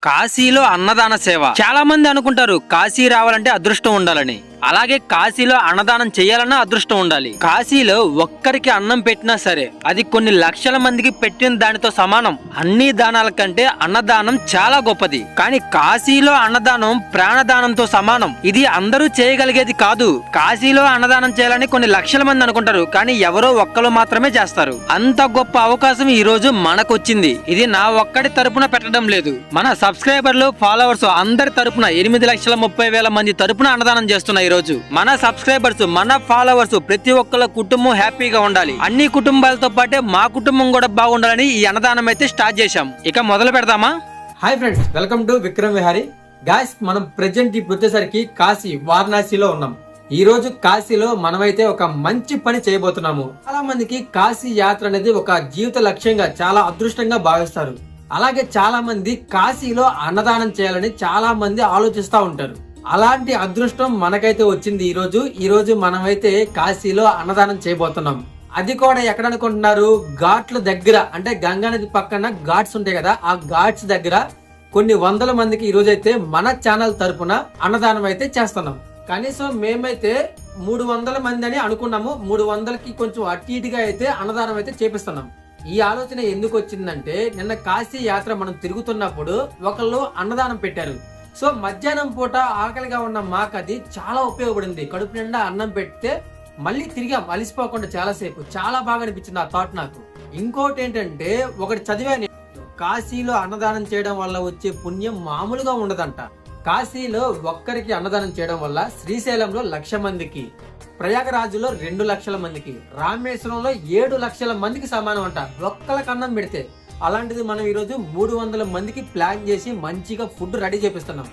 కాశీలో అన్నదాన సేవ. చాలా మంది అనుకుంటారు కాశీ రావాలంటే అదృష్టం ఉండాలని. అలాగే కాశీలో అన్నదానం చేయాలన్నా అదృష్టం ఉండాలి. కాశీలో ఒక్కరికి అన్నం పెట్టినా సరే అది కొన్ని లక్షల మందికి పెట్టిన దానితో సమానం. అన్ని దానాల కంటే అన్నదానం చాలా గొప్పది. కానీ కాశీలో అన్నదానం ప్రాణదానంతో సమానం. ఇది అందరూ చేయగలిగేది కాదు. కాశీలో అన్నదానం చేయాలని కొన్ని లక్షల మంది అనుకుంటారు, కానీ ఎవరో ఒక్కరు మాత్రమే చేస్తారు. అంత గొప్ప అవకాశం ఈ రోజు మనకొచ్చింది. ఇది నా ఒక్కడి తరపున పెట్టడం లేదు, మన సబ్స్క్రైబర్లు ఫాలోవర్స్ అందరి తరపున 8,30,000 మంది తరపున అన్నదానం చేస్తున్నారు. ఈ రోజు మన సబ్స్క్రైబర్స్, మన ఫాలోవర్స్ ప్రతి ఒక్కళ్ళ కుటుంబం హ్యాపీగా ఉండాలి. అన్ని కుటుంబాలతో పాటే మా కుటుంబం కూడా బాగుండాలని ఈ అన్నదానం అయితే స్టార్ట్ చేశాం. ఇక మొదలు పెడదామా? Hi friends, welcome to Vikram Vihari. Guys, మనం ప్రెజెంట్ ఇప్పుడు వచ్చేసరికి కాశీ వారణాసిలో ఉన్నాం. ఈ రోజు కాశీలో మనమైతే ఒక మంచి పని చేయబోతున్నాము. చాలా మందికి కాశీ యాత్ర అనేది ఒక జీవిత లక్ష్యంగా, చాలా అదృష్టంగా భావిస్తారు. అలాగే చాలా మంది కాశీలో అన్నదానం చేయాలని చాలా మంది ఆలోచిస్తూ ఉంటారు. అలాంటి అదృష్టం మనకైతే వచ్చింది. ఈ రోజు మనమైతే కాశీలో అన్నదానం చేయబోతున్నాం. అది కూడా ఎక్కడ అనుకుంటున్నారు? ఘాట్ల దగ్గర, అంటే గంగా నది పక్కన ఘాట్స్ ఉంటాయి కదా, ఆ ఘాట్స్ దగ్గర కొన్ని వందల మందికి ఈ రోజు అయితే మన ఛానల్ తరపున అన్నదానం అయితే చేస్తున్నాం. కనీసం మేమైతే 300 మంది అని అనుకున్నాము. 300కి కొంచెం అటు ఇటుగా అయితే అన్నదానం అయితే చేపిస్తున్నాం. ఈ ఆలోచన ఎందుకు వచ్చిందంటే, నిన్న కాశీ యాత్ర మనం తిరుగుతున్నప్పుడు ఒకళ్ళు అన్నదానం పెట్టారు. సో మధ్యాహ్నం పూట ఆకలిగా ఉన్న మాకు అది చాలా ఉపయోగపడింది. కడుపు నిండా అన్నం పెడితే మళ్ళీ తిరిగాం అలిసిపోకుండా చాలాసేపు. చాలా బాగా అనిపించింది ఆ థాట్ నాకు. ఇంకోటి ఏంటంటే, ఒకటి చదివాను, కాశీలో అన్నదానం చేయడం వల్ల వచ్చే పుణ్యం మామూలుగా ఉండదంట. కాశీలో ఒక్కరికి అన్నదానం చేయడం వల్ల శ్రీశైలంలో 1,00,000 మందికి, ప్రయాగరాజులో 2,00,000 మందికి, రామేశ్వరంలో 7,00,000 మందికి సమానం అంట ఒక్కరికి అన్నం పెడితే. అలాంటిది మనం ఈరోజు 300 మందికి ప్లాన్ చేసి మంచిగా ఫుడ్ రెడీ చేపిస్తున్నాం.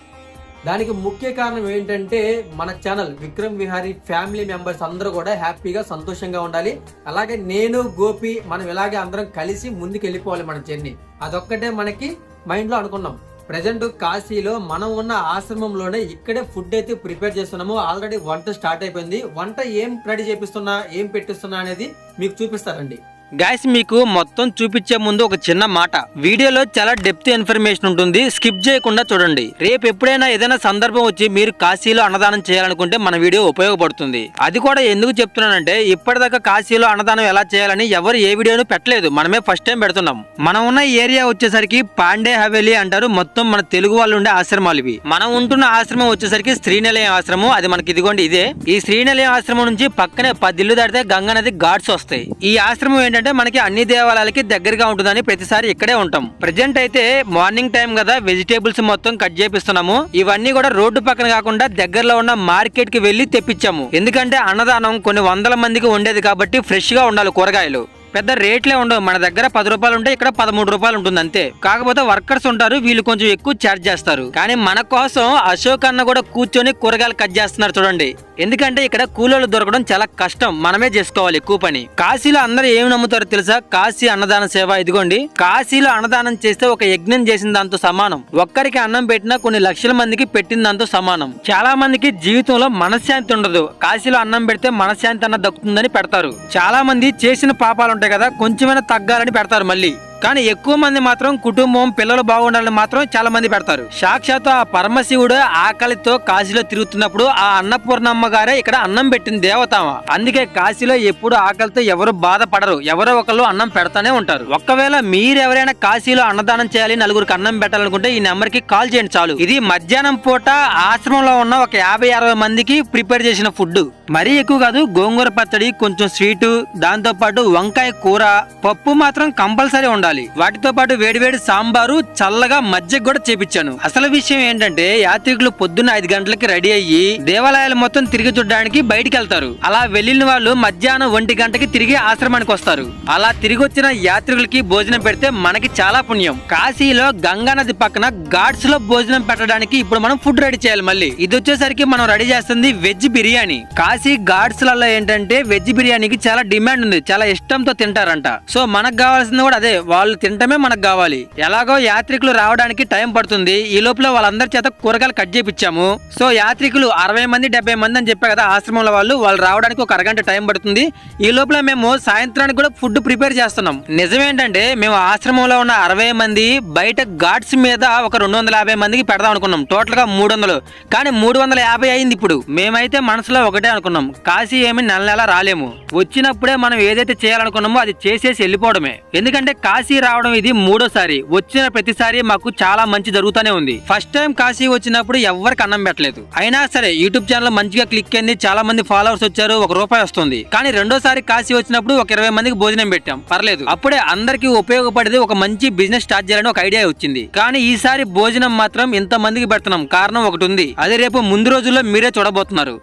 దానికి ముఖ్య కారణం ఏంటంటే, మన channel Vikram Vihari family members అందరూ కూడా హ్యాపీగా సంతోషంగా ఉండాలి. అలాగే నేను, గోపి, మనం ఇలాగే అందరం కలిసి ముందుకు వెళ్ళిపోవాలి మన జర్నీ. అదొక్కటే మనకి మైండ్ లో అనుకున్నాం. ప్రెజెంట్ కాశీలో మనం ఉన్న ఆశ్రమంలోనే ఇక్కడే ఫుడ్ అయితే ప్రిపేర్ చేస్తున్నాము. ఆల్రెడీ వంట స్టార్ట్ అయిపోయింది. వంట ఏం రెడీ చేపిస్తున్నా, ఏం పెట్టిస్తున్నా అనేది మీకు చూపిస్తారండి. గైస్, మీకు మొత్తం చూపించే ముందు ఒక చిన్న మాట. వీడియోలో చాలా డెప్త్ ఇన్ఫర్మేషన్ ఉంటుంది, స్కిప్ చేయకుండా చూడండి. రేపు ఎప్పుడైనా ఏదైనా సందర్భం వచ్చి మీరు కాశీలో అన్నదానం చేయాలనుకుంటే మన వీడియో ఉపయోగపడుతుంది. అది కూడా ఎందుకు చెప్తున్నానంటే, ఇప్పటిదాకా కాశీలో అన్నదానం ఎలా చేయాలని ఎవరు ఏ వీడియోను పెట్టలేదు, మనమే ఫస్ట్ టైం పెడుతున్నాం. మనం ఉన్న ఏరియా వచ్చేసరికి పాండే హవేలీ అంటారు. మొత్తం మన తెలుగు వాళ్ళు ఉండే ఆశ్రమాలు ఇవి. మనం ఉంటున్న ఆశ్రమం వచ్చేసరికి శ్రీనిలయం ఆశ్రమం. అది మనకి ఇదిగోండి ఇదే. ఈ శ్రీనిలయం ఆశ్రమం నుంచి పక్కనే 10 ఇల్లు దాటితే గంగా నది ఘాట్స్ వస్తాయి. ఈ ఆశ్రమం ఏంటంటే మనకి అన్ని దేవాలయాలకి దగ్గరగా ఉంటుందని ప్రతిసారి ఇక్కడే ఉంటాం. ప్రెజెంట్ అయితే మార్నింగ్ టైం కదా, వెజిటేబుల్స్ మొత్తం కట్ చేపిస్తున్నాము. ఇవన్నీ కూడా రోడ్డు పక్కన కాకుండా దగ్గరలో ఉన్న మార్కెట్ కి వెళ్లి తెప్పించాము. ఎందుకంటే అన్నదానం కొన్ని 100 మందికి ఉండేది కాబట్టి ఫ్రెష్ గా ఉండాలి. కూరగాయలు పెద్ద రేట్లే ఉండవు. మన దగ్గర 10 రూపాయలు ఉంటే ఇక్కడ 13 రూపాయలు ఉంటుంది అంతే. కాకపోతే వర్కర్స్ ఉంటారు, వీళ్ళు కొంచెం ఎక్కువ ఛార్జ్ చేస్తారు. కానీ మన కోసం అశోక్ అన్న కూడా కూర్చొని కూరగాయలు కట్ చేస్తున్నారు చూడండి. ఎందుకంటే ఇక్కడ కూలీలు దొరకడం చాలా కష్టం, మనమే చేసుకోవాలి ఎక్కువ పని. కాశీలో అందరూ ఏమి నమ్ముతారో తెలుసా? కాశీ అన్నదాన సేవ. ఇదిగోండి, కాశీలో అన్నదానం చేస్తే ఒక యజ్ఞం చేసిన దాంతో సమానం. ఒక్కరికి అన్నం పెట్టినా కొన్ని లక్షల మందికి పెట్టిన దాంతో సమానం. చాలా మందికి జీవితంలో మనశ్శాంతి ఉండదు. కాశీలో అన్నం పెడితే మనశ్శాంతి అన్న దక్కుతుందని పెడతారు. చాలా మంది చేసిన పాపాలు ఉంటాయి కదా, కొంచెమైనా తగ్గాలని పెడతారు మళ్ళీ. కానీ ఎక్కువ మంది మాత్రం కుటుంబం, పిల్లలు బాగుండాలని మాత్రం చాలా మంది పెడతారు. సాక్షాత్తు ఆ పరమశివుడు ఆకలితో కాశీలో తిరుగుతున్నప్పుడు ఆ అన్నపూర్ణమ్మ గారే ఇక్కడ అన్నం పెట్టిన దేవతామ. అందుకే కాశీలో ఎప్పుడు ఆకలితో ఎవరు బాధపడరు, ఎవరో ఒకళ్ళు అన్నం పెడతానే ఉంటారు. ఒకవేళ మీరెవరైనా కాశీలో అన్నదానం చేయాలి, నలుగురికి అన్నం పెట్టాలనుకుంటే ఈ నెంబర్ కి కాల్ చేయండి చాలు. ఇది మధ్యాహ్నం పూట ఆశ్రమంలో ఉన్న ఒక 50-60 మందికి ప్రిపేర్ చేసిన ఫుడ్. మరీ ఎక్కువ కాదు. గోంగూర పచ్చడి, కొంచెం స్వీటు, దాంతో పాటు వంకాయ కూర, పప్పు మాత్రం కంపల్సరీ ఉండాలి. వాటితో పాటు వేడివేడి సాంబారు, చల్లగా మజ్జిగ కూడా చేపించాను. అసలు విషయం ఏంటంటే, యాత్రికులు పొద్దున్న 5 గంటలకి రెడీ అయ్యి దేవాలయాలు మొత్తం తిరిగి చూడడానికి బయటికి వెళ్తారు. అలా వెళ్లిన వాళ్ళు మధ్యాహ్నం 1 గంటకి తిరిగి ఆశ్రమానికి వస్తారు. అలా తిరిగి వచ్చిన యాత్రికులకి భోజనం పెడితే మనకి చాలా పుణ్యం. కాశీలో గంగా నది పక్కన ఘాట్స్ లో భోజనం పెట్టడానికి ఇప్పుడు మనం ఫుడ్ రెడీ చేయాలి. మళ్ళీ ఇది వచ్చేసరికి మనం రెడీ చేస్తుంది వెజ్ బిర్యానీ. కాశీ ఘాట్స్ లలో ఏంటంటే వెజ్ బిర్యానీకి చాలా డిమాండ్ ఉంది, చాలా ఇష్టంతో తింటారంట. సో మనకు కావాల్సింది కూడా అదే. వాళ్ళు తినటమే మనకు కావాలి. ఎలాగో యాత్రికులు రావడానికి టైం పడుతుంది. ఈ లోపల వాళ్ళందరి చేత కూరగాయలు కట్ చేయించాము. సో యాత్రికులు 60 మంది 70 మంది అని చెప్పా కదా ఆశ్రమంలో వాళ్ళు రావడానికి ఒక అరగంట టైం పడుతుంది. ఈ లోపల మేము సాయంత్రానికి కూడా ఫుడ్ ప్రిపేర్ చేస్తున్నాం. నిజమేంటంటే మేము ఆశ్రమంలో ఉన్న 60 మంది బయట ఘాట్స్ మీద ఒక 250 మందికి పెడదాం అనుకున్నాం. టోటల్ గా 300, కానీ 350 అయింది. ఇప్పుడు మేమైతే మనసులో ఒకటే అనుకున్నాం, కాశీ ఏమి నెల రాలేము, వచ్చినప్పుడే మనం ఏదైతే చేయాలనుకున్నామో అది చేసేసి వెళ్ళిపోవడమే. ఎందుకంటే కాశీ రావడం ఇది 3వ సారి. వచ్చిన ప్రతిసారి మాకు చాలా మంచి జరుగుతూనే ఉంది. ఫస్ట్ టైం కాశీ వచ్చినప్పుడు ఎవరికి అన్నం పెట్టలేదు. అయినా సరే యూట్యూబ్ ఛానల్ మంచిగా క్లిక్ అయింది, చాలా మంది ఫాలోవర్స్ వచ్చారు, ₹1 వస్తుంది. కానీ 2వ సారి కాశీ వచ్చినప్పుడు ఒక 20 మందికి భోజనం పెట్టాం, పర్లేదు. అప్పుడే అందరికి ఉపయోగపడేది ఒక మంచి బిజినెస్ స్టార్ట్ చేయాలని ఒక ఐడియా వచ్చింది. కానీ ఈసారి భోజనం మాత్రం ఇంత మందికి పెడుతున్నాం. కారణం ఒకటి ఉంది, అది రేపు ముందు రోజుల్లో మీరే చూడబోతున్నారు.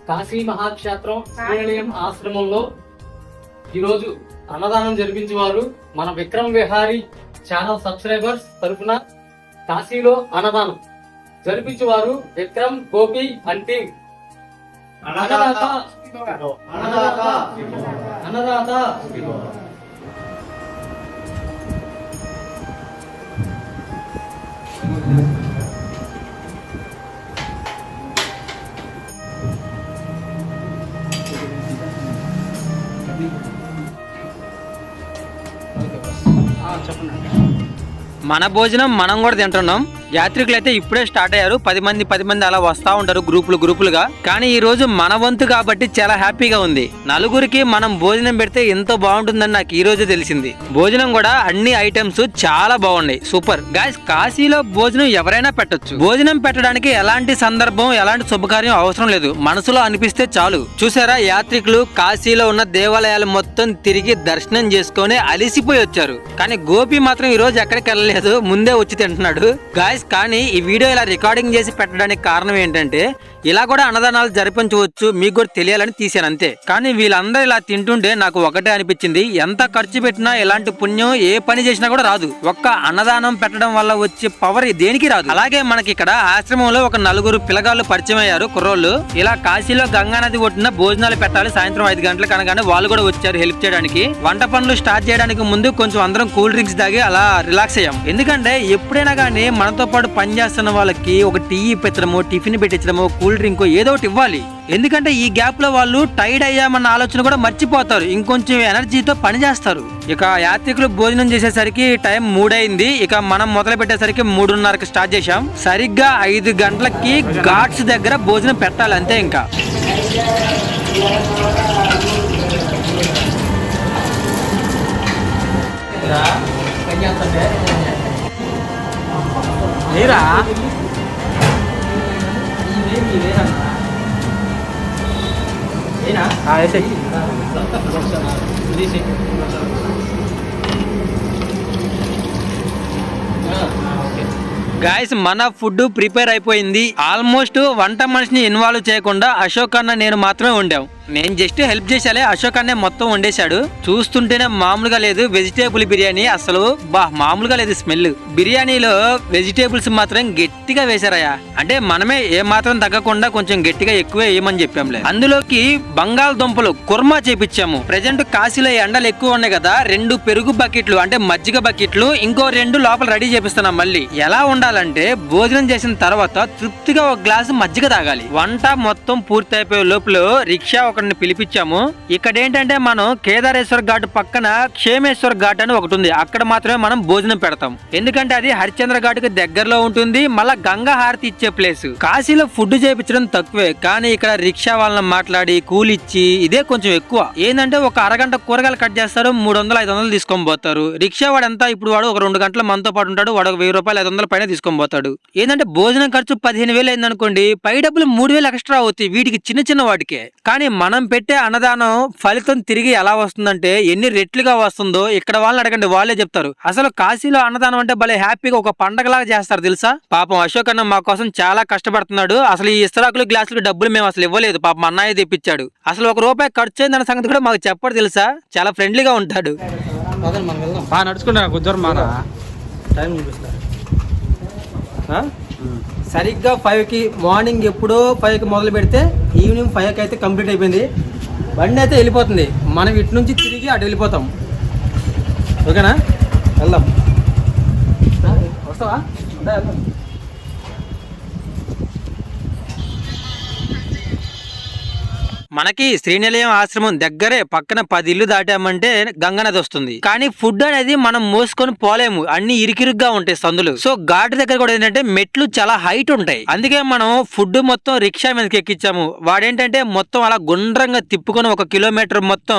కాశీ మహాక్షేత్రం శ్రీనిలయం ఆశ్రమంలో ఈరోజు అన్నదానం జరిపించేవారు మన విక్రమ్ విహారీ ఛానల్ సబ్స్క్రైబర్స్ తరఫున కాశీలో అన్నదానం జరిపించేవారు విక్రమ్ గోపి అండ్ టీమ్. అన్నదాత మన భోజనం మనం కూడా తింటున్నాం. యాత్రికులు అయితే ఇప్పుడే స్టార్ట్ అయ్యారు. 10 మంది అలా వస్తా ఉంటారు గ్రూపులుగా. కానీ ఈ రోజు మన వంతు కాబట్టి చాలా హ్యాపీగా ఉంది. నలుగురికి మనం భోజనం పెడితే ఎంతో బాగుంటుందని నాకు ఈ రోజు తెలిసింది. భోజనం కూడా అన్ని ఐటమ్స్ చాలా బాగున్నాయి, సూపర్. గాయ్స్, కాశీలో భోజనం ఎవరైనా పెట్టొచ్చు. భోజనం పెట్టడానికి ఎలాంటి సందర్భం, ఎలాంటి శుభకార్యం అవసరం లేదు, మనసులో అనిపిస్తే చాలు. చూసారా, యాత్రికులు కాశీలో ఉన్న దేవాలయాలు మొత్తం తిరిగి దర్శనం చేసుకొని అలిసిపోయి వచ్చారు. కానీ గోపి మాత్రం ఈ రోజు ఎక్కడికి వెళ్ళలేదు, ముందే వచ్చి తింటున్నాడు. గాయ్స్, కానీ ఈ వీడియో ఇలా రికార్డింగ్ చేసి పెట్టడానికి కారణం ఏంటంటే ఇలా కూడా అన్నదానాలు జరిపించవచ్చు, మీకు కూడా తెలియాలని తీసాను అంతే. కానీ వీళ్ళందరూ ఇలా తింటుంటే నాకు ఒకటే అనిపించింది, ఎంత ఖర్చు పెట్టినా ఎలాంటి పుణ్యం ఏ పని చేసినా కూడా రాదు. ఒక్క అన్నదానం పెట్టడం వల్ల వచ్చే పవర్ దేనికి రాదు. అలాగే మనకి ఇక్కడ ఆశ్రమంలో ఒక 4 పిల్లగాళ్ళు పరిచయం అయ్యారు, కుర్రోళ్ళు. ఇలా కాశీలో గంగానది ఒడ్డున భోజనాలు పెట్టాలి సాయంత్రం 5 గంటలకు అనగానే వాళ్ళు కూడా వచ్చారు హెల్ప్ చేయడానికి. వంట పనులు స్టార్ట్ చేయడానికి ముందు కొంచెం అందరం కూల్ డ్రింక్స్ తాగి అలా రిలాక్స్ అయ్యాం. ఎందుకంటే ఎప్పుడైనా కానీ మనతో పాటు పని చేస్తున్న వాళ్ళకి ఒక టీ పెట్టడమో, టిఫిన్ పెట్టించడమో, కూల్ డ్రింక్ ఏదో ఒకటి ఇవ్వాలి. ఎందుకంటే ఈ గ్యాప్ లో వాళ్ళు టైర్డ్ అయ్యామన్న ఆలోచన కూడా మర్చిపోతారు, ఇంకొంచెం ఎనర్జీతో పని చేస్తారు. ఇక యాత్రికులు భోజనం చేసేసరికి టైం 3 అయింది. ఇక మనం మొదలు పెట్టేసరికి 3:30కి స్టార్ట్ చేశాం. సరిగ్గా 5 గంటలకి ఘాట్స్ దగ్గర భోజనం పెట్టాలి అంతే. ఇంకా ఏరా గాయస్, మన ఫుడ్ ప్రిపేర్ అయిపోయింది. ఆల్మోస్ట్ వంట మనిషిని ఇన్వాల్వ్ చేయకుండా అశోక్ అన్న నేను మాత్రమే వండాం. నేను జస్ట్ హెల్ప్ చేసాలే, అశోక్ అన్నే మొత్తం వండేశాడు. చూస్తుంటేనే మామూలుగా లేదు వెజిటేబుల్ బిర్యానీ, అసలు మామూలుగా లేదు స్మెల్. బిర్యానీలో వెజిటేబుల్స్ మాత్రం గట్టిగా వేశారయ్యా. అంటే మనమే ఏ మాత్రం తగ్గకుండా కొంచెం గట్టిగా ఎక్కువే వేయమని చెప్పాంలే. అందులోకి బంగాళదుంపలు కుర్మా చేపించాము. ప్రెజెంట్ కాశీలో ఎండలు ఎక్కువ ఉన్నాయి కదా, 2 పెరుగు బకెట్లు అంటే మజ్జిగ బకెట్లు, ఇంకో 2 లోపల రెడీ చేపిస్తున్నాం. మళ్ళీ ఎలా ఉండాలంటే భోజనం చేసిన తర్వాత తృప్తిగా ఒక గ్లాసు మజ్జిగ తాగాలి. వంట మొత్తం పూర్తి అయిపోయే లోపల రిక్షా ఒకరిని పిలిపించాము. ఇక్కడ ఏంటంటే మనం కేదారేశ్వర్ ఘాట్ పక్కన క్షేమేశ్వర్ ఘాట్ అని ఒకటి ఉంది, అక్కడ మాత్రమే మనం భోజనం పెడతాం. ఎందుకంటే అది హరిశ్చంద్ర ఘాట్ కి దగ్గరలో ఉంటుంది, మళ్ళా గంగా హారతి ఇచ్చే ప్లేస్. కాశీలో ఫుడ్ చేయించడం తక్కువే, కానీ ఇక్కడ రిక్షా వాళ్ళని మాట్లాడి కూలిచ్చి ఇదే కొంచెం ఎక్కువ. ఏంటంటే ఒక అరగంట కూరగాయలు కట్ చేస్తారు, 300-500 తీసుకొని పోతారు. రిక్షా వాడు ఎంత ఇప్పుడు వాడు ఒక 2 గంటల మనతో పాటు ఉంటాడు, వాడు ఒక 1000 రూపాయలు 500 పైన తీసుకొని పోతాడు. ఏంటంటే భోజనం ఖర్చు 15,000 అయింది అనుకోండి, పై డబ్బులు 3,000 ఎక్స్ట్రా అవుతాయి వీటికి, చిన్న వాటికే. కానీ మనం పెట్టే అన్నదానం ఫలితం తిరిగి ఎలా వస్తుందంటే ఎన్ని రెట్లుగా వస్తుందో ఇక్కడ వాళ్ళని అడగండి, వాళ్ళే చెప్తారు. అసలు కాశీలో అన్నదానం అంటే భలే హ్యాపీగా ఒక పండగలాగా చేస్తారు తెలుసా. పాపం అశోక్ అన్న మా కోసం చాలా కష్టపడుతున్నాడు. అసలు ఈ ఇస్తరాకులు గ్లాసులు డబ్బులు మేము అసలు ఇవ్వలేదు, పాపం అన్నయ్య తెప్పించాడు. అసలు ₹1 ఖర్చు అయిందన్న సంగతి కూడా మాకు చెప్పడు తెలుసా. చాలా ఫ్రెండ్లీగా ఉంటాడు. నడుచుకుంటా కుదరు మారా టైం చూపిస్తా. సరిగ్గా 5కి మార్నింగ్ ఎప్పుడో 5కి మొదలు పెడితే ఈవినింగ్ 5కి అయితే కంప్లీట్ అయిపోయింది. బండి అయితే వెళ్ళిపోతుంది, మనం ఇటు నుంచి తిరిగి అటు వెళ్ళిపోతాం. ఓకేనా? వెళ్దాం. వస్తావా? వెళ్దాం. మనకి శ్రీనిలయం ఆశ్రమం దగ్గరే పక్కన 10 ఇల్లు దాటామంటే గంగా నది వస్తుంది. కానీ ఫుడ్ అనేది మనం మోసుకొని పోలేము, అన్ని ఇరికిరుగ్గా ఉంటాయి సందులు. సో ఘాట్ దగ్గర కూడా ఏంటంటే మెట్లు చాలా హైట్ ఉంటాయి. అందుకే మనం ఫుడ్ మొత్తం రిక్షా మీదకి ఎక్కించాము. వాడేంటంటే మొత్తం అలా గుండ్రంగా తిప్పుకొని 1 కిలోమీటర్ మొత్తం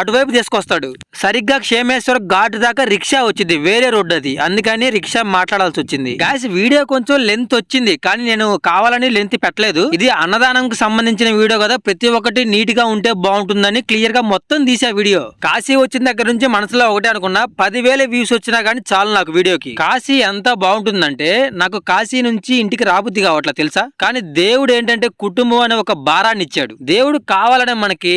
అటువైపు తీసుకొస్తాడు. సరిగ్గా క్షేమేశ్వర ఘాట్ దాకా రిక్షా వచ్చింది, వేరే రోడ్డు అది. అందుకని రిక్షా మాట్లాడాల్సి వచ్చింది. గాయస్ వీడియో కొంచెం లెంత్ వచ్చింది, కానీ నేను కావాలని లెంత్ పెట్టలేదు. ఇది అన్నదానంకి సంబంధించిన వీడియో కదా, ప్రతి ఒకటి నీట్ గా ఉంటే బాగుంటుందని క్లియర్ గా మొత్తం తీసా వీడియో. కాశీ వచ్చిన దగ్గర నుంచి మనసులో ఒకటే అనుకున్నా, 10,000 వ్యూస్ వచ్చినా గానీ చాలు నాకు వీడియోకి. కాశీ ఎంత బాగుంటుందంటే నాకు కాశీ నుంచి ఇంటికి రాబుద్ది కావట్లా తెలుసా. కానీ దేవుడు ఏంటంటే కుటుంబం అనే ఒక భారాన్ని ఇచ్చాడు. దేవుడు కావాలనే మనకి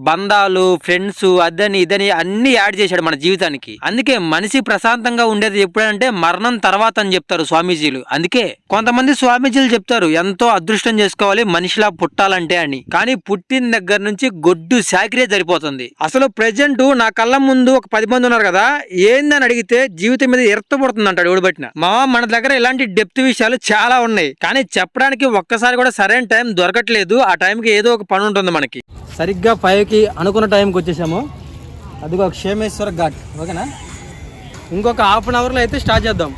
బంధాలు, ఫ్రెండ్స్, అదని ఇదని అన్ని యాడ్ చేశాడు మన జీవితానికి. అందుకే మనిషి ప్రశాంతంగా ఉండేది ఎప్పుడంటే మరణం తర్వాత అని చెప్తారు స్వామీజీలు. అందుకే కొంతమంది స్వామీజీలు చెప్తారు ఎంతో అదృష్టం చేసుకోవాలి మనిషిలా పుట్టాలంటే అని. కానీ పుట్టిన దగ్గర నుంచి గొడ్డు సాకిరే సరిపోతుంది. అసలు ప్రెజెంట్ నా కళ్ళ ముందు ఒక 10 మంది ఉన్నారు కదా, ఏందని అడిగితే జీవితం మీద ఎర్తపడుతుంది అంటాడు ఎవడు బట్టిన. మన దగ్గర ఇలాంటి డెప్త్ విషయాలు చాలా ఉన్నాయి, కానీ చెప్పడానికి ఒక్కసారి కూడా సరైన టైం దొరకట్లేదు. ఆ టైంకి ఏదో ఒక పని ఉంటుంది మనకి. సరిగ్గా 5కి అనుకున్న టైంకి వచ్చేసాము. అదిగో క్షేమేశ్వర ఘాట్. ఓకేనా, ఇంకొక హాఫ్ అన్ అవర్లో అయితే స్టార్ట్ చేద్దాం.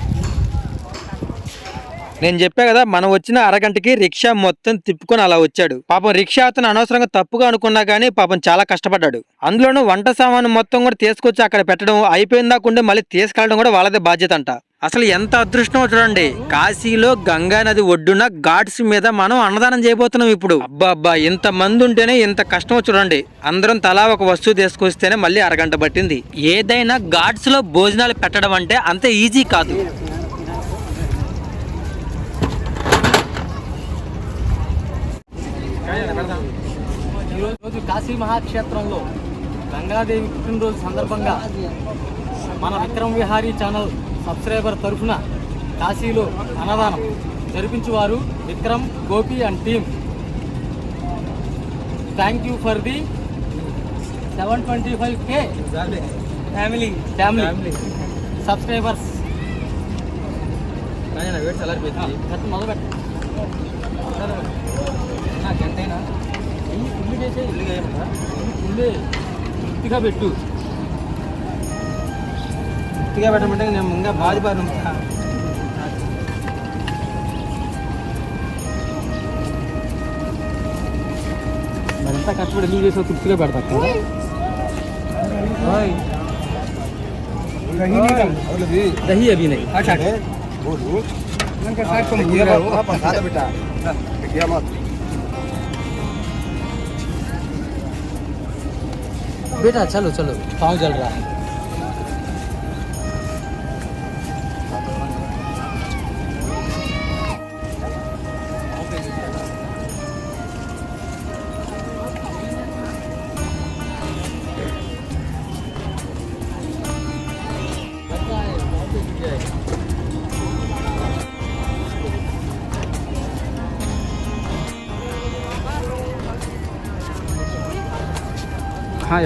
నేను చెప్పా కదా, మనం వచ్చిన అరగంటకి రిక్షా మొత్తం తిప్పుకొని అలా వచ్చాడు. పాపం రిక్షా అతను అనవసరంగా తప్పుగా అనుకున్నా కానీ పాపం చాలా కష్టపడ్డాడు. అందులోనూ వంట సామాను మొత్తం కూడా తీసుకొచ్చి అక్కడ పెట్టడం, అయిపోయిందాకుండే మళ్ళీ తీసుకెళ్ళడం కూడా వాళ్ళదే బాధ్యత అంట. అసలు ఎంత అదృష్టమో చూడండి, కాశీలో గంగా నది ఒడ్డున ఘాట్స్ మీద మనం అన్నదానం చేయబోతున్నాం ఇప్పుడు. అబ్బా ఇంత మంది ఉంటేనే ఇంత కష్టమో చూడండి. అందరం తలా ఒక వస్తువు తీసుకొస్తేనే మళ్ళీ అరగంట పట్టింది. ఏదైనా ఘాట్స్ లో భోజనాలు పెట్టడం అంటే అంత ఈజీ కాదు. ఈరోజు కాశీ మహాక్షేత్రంలో గంగాదేవి పుట్టినరోజు సందర్భంగా మన విక్రమ్ విహారీ ఛానల్ సబ్స్క్రైబర్ తరఫున కాశీలో అన్నదానం జరిపించేవారు Vikram, Gopi and team. Thank you for the 725K family subscribers. మొదలుపెట్ట గంటైనా ఇల్లు చేసే ఇల్లు ఇల్లు వృత్తిగా పెట్టు. వృత్తిగా పెట్టమంటే నేను ముందే బాధపడి మరింత కష్టపడి ఇల్లు చేసే తృప్తిగా పెడతా. దహీ అభి నహీ. बेटा चलो चलो पाँव जल रहा है.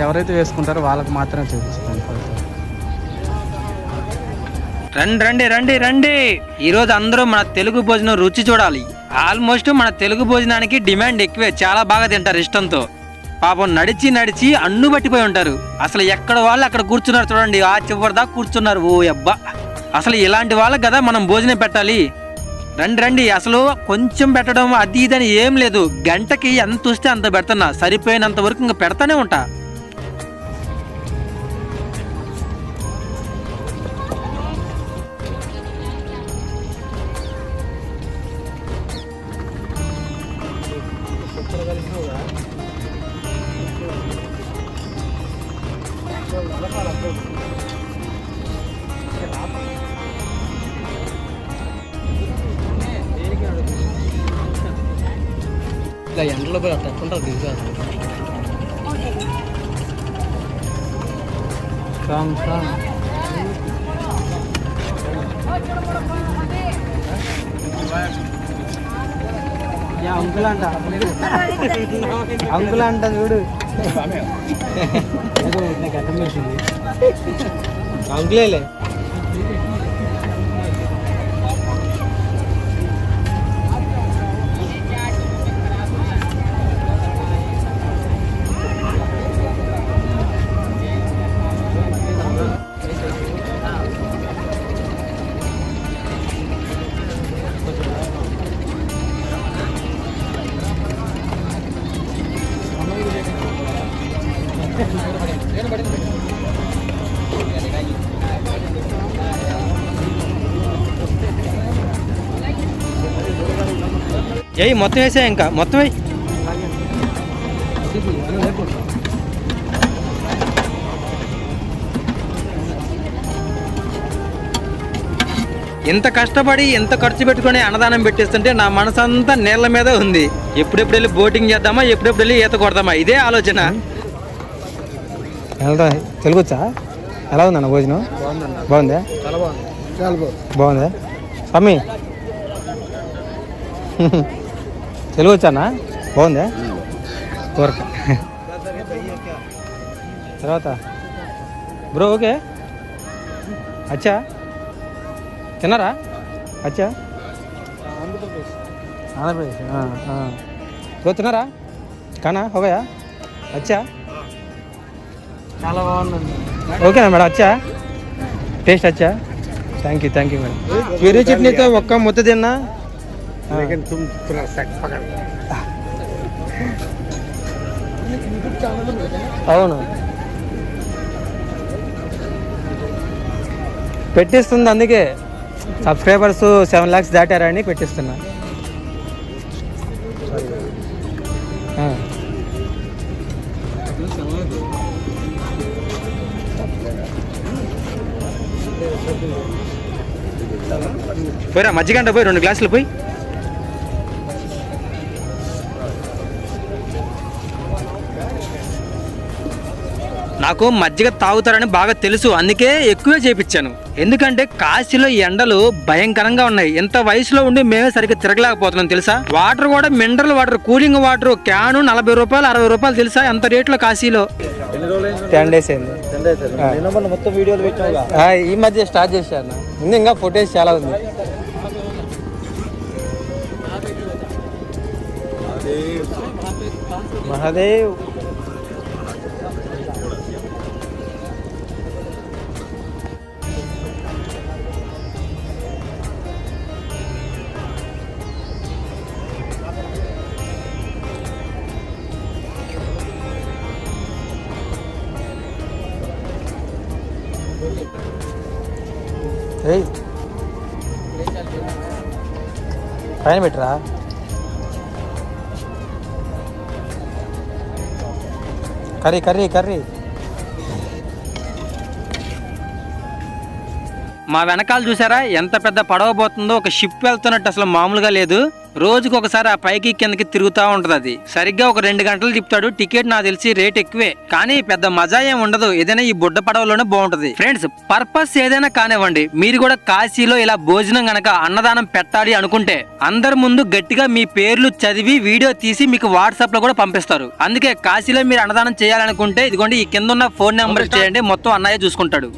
ఎవరైతే వేసుకుంటారో వాళ్ళకి మాత్రమే చూపిస్తాను. రండి రండి రండి, ఈరోజు అందరూ మన తెలుగు భోజనం రుచి చూడాలి. ఆల్మోస్ట్ మన తెలుగు భోజనానికి డిమాండ్ ఎక్కువే, చాలా బాగా తింటారు ఇష్టంతో. పాపం నడిచి నడిచి అన్ను పట్టిపోయి ఉంటారు. అసలు ఎక్కడ వాళ్ళు అక్కడ కూర్చున్నారు చూడండి, ఆ చివరి దాకా కూర్చున్నారు. ఓ అబ్బా, అసలు ఇలాంటి వాళ్ళకి కదా మనం భోజనం పెట్టాలి. రండి రండి, అసలు కొంచెం పెట్టడం అది ఇదని ఏం లేదు. గంటకి ఎంత వస్తే అంత పెడుతున్నా, సరిపోయినంత వరకు ఇంకా పెడతానే ఉంటా. ఇలా ఎండలో పోయి అట్లా ఎట్లుంటారు దిగుతా. అంకుల్ అంట అంకుల్ అంట చూడు. అంకులేలే ఏయ్ మొత్తం వేసా ఇంకా మొత్తం వేయి. ఇంత కష్టపడి ఎంత ఖర్చు పెట్టుకుని అన్నదానం పెట్టేస్తుంటే నా మనసు అంతా నీళ్ళ మీద ఉంది. ఎప్పుడెప్పుడు వెళ్ళి బోటింగ్ చేద్దామా, ఎప్పుడెప్పుడు వెళ్ళి ఈత కొడదామా, ఇదే ఆలోచన. తెలుగు వచ్చా? ఎలా ఉందన్న భోజనం? బాగుందా? చాలా బాగుంది. చాలా బాగుంది. బాగుందా స్వామి? తెలుగు వచ్చానా? బాగుందా? కోరక తర్వాత బ్రో ఓకే అచ్చా తిన్నారా? అచ్చా ఆంధ్రప్రదేశ్ బ్రో తిన్నారా? కానా హోగయా? అచ్చా చాలా బాగుందండి. ఓకేనా మేడం? అచ్చా టేస్ట్ అచ్చా? Thank you madam. పెరుగు చట్నీతో ఒక్క ముద్ద తిన్నా. అవును పెట్టిస్తుంది, అందుకే సబ్స్క్రైబర్స్ 7 lakhs దాటారని పెట్టిస్తున్నా. పోయిరా మజ్జిగంట పోయి 2 గ్లాసులు పోయి. నాకు మజ్జిగ తాగుతారని బాగా తెలుసు, అందుకే ఎక్కువే చేపించాను. ఎందుకంటే కాశీలో ఎండలు భయంకరంగా ఉన్నాయి. ఎంత వయసులో ఉండి మేమే సరిగ్గా తిరగలేకపోతున్నాం తెలుసా. వాటర్ కూడా mineral water, cooling water can 40 రూపాయలు 60 రూపాయలు తెలుసా ఎంత రేట్లో కాశీలో. 10 days అయింది. మొత్తం వీడియోలు పెట్టావుగా? ఈ మధ్య స్టార్ట్ చేశాను. ముందు ఇంకా ఫుటేజ్ చాలా ఉంది. మహాదేవ్ పైన పెట్టరా? కర్రీ మా వెనకాల చూసారా ఎంత పెద్ద పడవ పోతుందో. ఒక షిప్ వెళ్తున్నట్టు అసలు మామూలుగా లేదు. రోజుకు ఒకసారి ఆ పైకి కిందకి తిరుగుతూ ఉంటది. అది సరిగ్గా ఒక 2 గంటలు తిప్పుతాడు. టికెట్ నాకు తెలిసి రేట్ ఎక్కువే, కానీ పెద్ద మజా ఏం ఉండదు. ఏదైనా ఈ బుడ్డ పడవలోనే బాగుంటది. ఫ్రెండ్స్, పర్పస్ ఏదైనా కానివ్వండి, మీరు కూడా కాశీలో ఇలా భోజనం గనక అన్నదానం పెట్టాలి అనుకుంటే అందరి ముందు గట్టిగా మీ పేర్లు చదివి వీడియో తీసి మీకు వాట్సాప్ లో కూడా పంపిస్తారు. అందుకే కాశీలో మీరు అన్నదానం చేయాలనుకుంటే ఇదిగోండి ఈ కింద ఉన్న ఫోన్ నెంబర్ చేయండి, మొత్తం అన్నయ్య చూసుకుంటాడు.